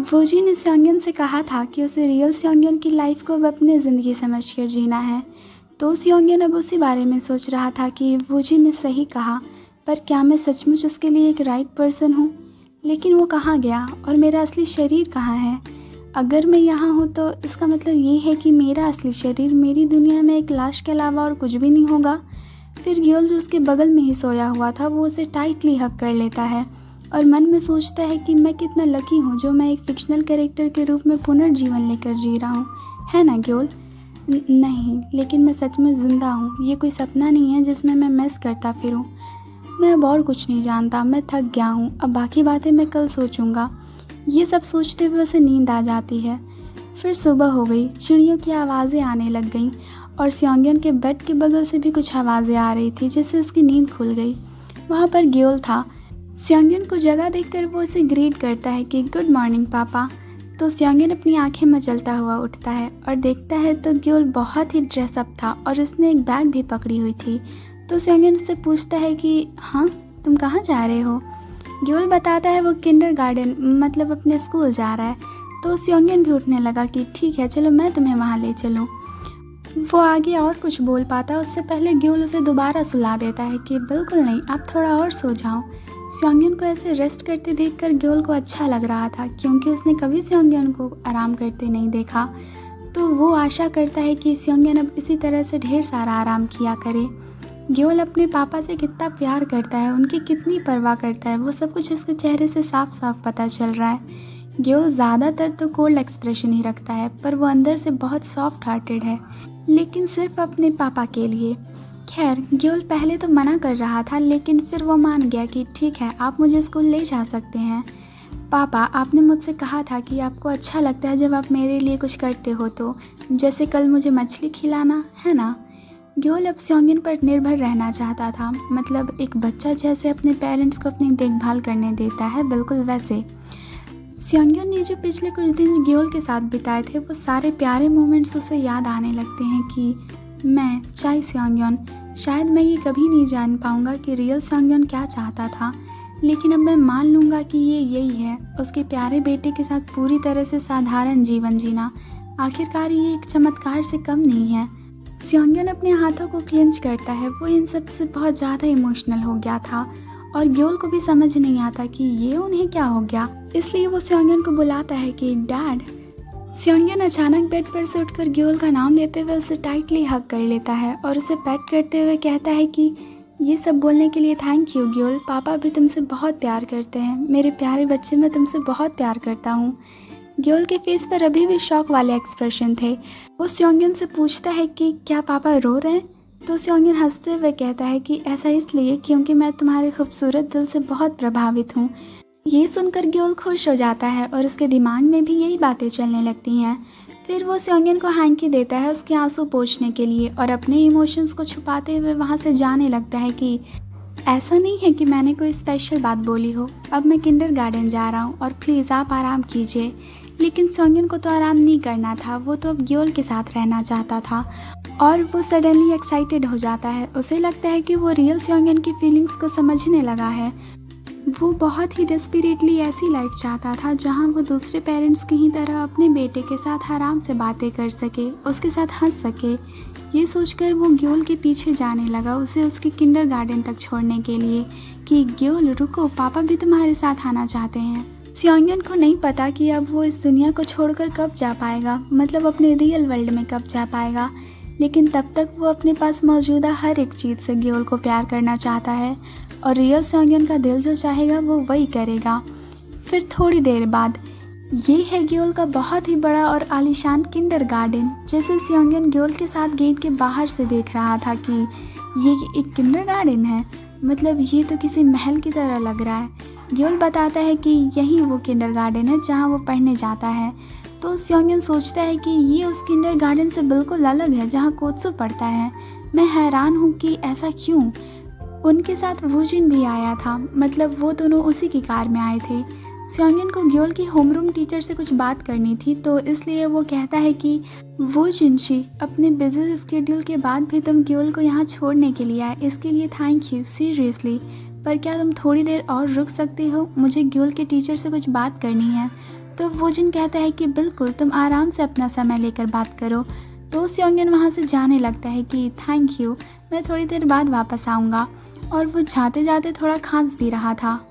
वोजी ने स्योंगयन से कहा था कि उसे रियल स्योंगयन की लाइफ को अब अपनी ज़िंदगी समझकर जीना है। तो स्योंगयन अब उसी बारे में सोच रहा था कि वोजी ने सही कहा, पर क्या मैं सचमुच उसके लिए एक राइट पर्सन हूँ? लेकिन वो कहाँ गया और मेरा असली शरीर कहाँ है? अगर मैं यहाँ हूँ तो इसका मतलब ये है कि मेरा असली शरीर मेरी दुनिया में एक लाश के अलावा और कुछ भी नहीं होगा। फिर ग्योल जो उसके बगल में ही सोया हुआ था वो उसे टाइटली हग कर लेता है और मन में सोचता है कि मैं कितना लकी हूँ जो मैं एक फिक्शनल कैरेक्टर के रूप में पुनर्जीवन लेकर जी रहा हूँ, है ना ग्योल? नहीं, लेकिन मैं सच में ज़िंदा हूँ। ये कोई सपना नहीं है जिसमें मैं मिस करता फिरूँ। मैं अब और कुछ नहीं जानता, मैं थक गया हूँ। अब बाकी बातें मैं कल सोचूंगा। ये सब सोचते हुए उसे नींद आ जाती है। फिर सुबह हो गई, चिड़ियों की आवाज़ें आने लग गईं और स्योंगयन के बेड के बगल से भी कुछ आवाज़ें आ रही थी जिससे उसकी नींद खुल गई। वहाँ पर ग्योल था। स्योंगयन को जगह देखकर वो उसे ग्रीट करता है कि गुड मॉर्निंग पापा। तो स्योंगयन अपनी आंखें मचलता हुआ उठता है और देखता है तो ग्योल बहुत ही ड्रेसअप था और उसने एक बैग भी पकड़ी हुई थी। तो स्योंगयन उससे पूछता है कि हाँ, तुम कहाँ जा रहे हो? ग्योल बताता है वो किंडरगार्टन मतलब अपने स्कूल जा रहा है। तो स्योंगयन भी उठने लगा कि ठीक है, चलो मैं तुम्हें वहाँ ले चलूँ। वो आगे और कुछ बोल पाता उससे पहले ग्योल उसे दोबारा सुला देता है कि बिल्कुल नहीं, आप थोड़ा और सो जाओ। स्योंगयन को ऐसे रेस्ट करते देखकर ग्योल को अच्छा लग रहा था क्योंकि उसने कभी स्योंगयन को आराम करते नहीं देखा। तो वो आशा करता है कि स्योंगयन अब इसी तरह से ढेर सारा आराम किया करे। ग्योल अपने पापा से कितना प्यार करता है, उनकी कितनी परवाह करता है, वो सब कुछ उसके चेहरे से साफ साफ पता चल रहा है। ग्योल ज़्यादातर तो कोल्ड एक्सप्रेशन ही रखता है, पर वो अंदर से बहुत सॉफ्ट हार्टेड है, लेकिन सिर्फ अपने पापा के लिए। खैर, ग्योल पहले तो मना कर रहा था, लेकिन फिर वो मान गया कि ठीक है, आप मुझे स्कूल ले जा सकते हैं। पापा, आपने मुझसे कहा था कि आपको अच्छा लगता है जब आप मेरे लिए कुछ करते हो, तो जैसे कल मुझे मछली खिलाना, है ना? ग्योल अब स्योंगयन पर निर्भर रहना चाहता था, मतलब एक बच्चा जैसे अपने पेरेंट्स को अपनी देखभाल करने देता है, बिल्कुल वैसे। स्योंगयन ने जो पिछले कुछ दिन ग्योल के साथ बिताए थे वो सारे प्यारे मोमेंट्स उसे याद आने लगते हैं कि मैं चाय स्योंगयन, शायद मैं ये कभी नहीं जान पाऊँगा कि रियल स्योंगयन क्या चाहता था, लेकिन अब मैं मान लूँगा कि ये यही है, उसके प्यारे बेटे के साथ पूरी तरह से साधारण जीवन जीना। आखिरकार ये एक चमत्कार से कम नहीं है। स्योंगयन अपने हाथों को क्लेंच करता है, वो इन सब से बहुत ज़्यादा इमोशनल हो गया था और ग्योल को भी समझ नहीं आता कि ये उन्हें क्या हो गया। इसलिए वो स्योंगयन को बुलाता है कि डैड। स्योंगयन अचानक बेड पर से उठकर ग्योल का नाम लेते हुए उसे टाइटली हग कर लेता है और उसे पेट करते हुए कहता है कि ये सब बोलने के लिए थैंक यू ग्योल, पापा भी तुमसे बहुत प्यार करते हैं, मेरे प्यारे बच्चे, मैं तुमसे बहुत प्यार करता हूँ। ग्योल के फेस पर अभी भी शॉक वाले एक्सप्रेशन थे। वो स्योंगयन से पूछता है कि क्या पापा रो रहे हैं? तो स्योंगयन हंसते हुए कहता है कि ऐसा इसलिए क्योंकि मैं तुम्हारे खूबसूरत दिल से बहुत प्रभावित हूँ। ये सुनकर ग्योल खुश हो जाता है और उसके दिमाग में भी यही बातें चलने लगती हैं। फिर वो स्योंगयन को हैंकी देता है उसके आंसू पोंछने के लिए और अपने इमोशंस को छुपाते हुए वहाँ से जाने लगता है कि ऐसा नहीं है कि मैंने कोई स्पेशल बात बोली हो, अब मैं किंडरगार्टन जा रहा हूँ और प्लीज़ आप आराम कीजिए। लेकिन स्योंगयन को तो आराम नहीं करना था, वो तो अब ग्योल के साथ रहना चाहता था और वो सडनली एक्साइटेड हो जाता है। उसे लगता है कि वो रियल स्योंगयन की फीलिंग्स को समझने लगा है। वो बहुत ही डेस्परेटली ऐसी लाइफ चाहता था जहाँ वो दूसरे पेरेंट्स की ही तरह अपने बेटे के साथ आराम से बातें कर सके, उसके साथ हंस सके। ये सोचकर वो ग्योल के पीछे जाने लगा, उसे उसके किंडरगार्टन तक छोड़ने के लिए कि ग्योल रुको, पापा भी तुम्हारे साथ आना चाहते हैं। स्योंगयन को नहीं पता कि अब वो इस दुनिया को छोड़कर कब जा पाएगा, मतलब अपने रियल वर्ल्ड में कब जा पाएगा, लेकिन तब तक वो अपने पास मौजूदा हर एक चीज़ से ग्योल को प्यार करना चाहता है और रियल स्योंगयन का दिल जो चाहेगा वो वही करेगा। फिर थोड़ी देर बाद ये है ग्योल का बहुत ही बड़ा और आलीशान किंडरगार्टन, जैसे स्योंगयन ग्योल के साथ गेट के बाहर से देख रहा था कि ये एक किंडरगार्टन है, मतलब ये तो किसी महल की तरह लग रहा है। ग्योल बताता है कि यही वो किंडरगार्टन है जहाँ वो पढ़ने जाता है। तो स्योंगयन सोचता है कि ये उस किंडरगार्टन से बिल्कुल अलग है जहाँ कोत्सू पढ़ता है। मैं हैरान हूँ कि ऐसा क्यों। उनके साथ वूजिन भी आया था, मतलब वो दोनों उसी की कार में आए थे। स्योंगयन को ग्योल की होमरूम टीचर से कुछ बात करनी थी, तो इसलिए वो कहता है कि वूजिनशी, अपने बिजी स्केड्यूल के बाद भी तुम ग्योल को यहाँ छोड़ने के लिए आए, इसके लिए थैंक यू सीरियसली। पर क्या तुम थोड़ी देर और रुक सकते हो, मुझे ग्योल के टीचर से कुछ बात करनी है। तो वोजिन कहता है कि बिल्कुल, तुम आराम से अपना समय लेकर बात करो। तो स्योंगन वहाँ से जाने लगता है कि थैंक यू, मैं थोड़ी देर बाद वापस आऊँगा। और वो जाते जाते थोड़ा खांस भी रहा था।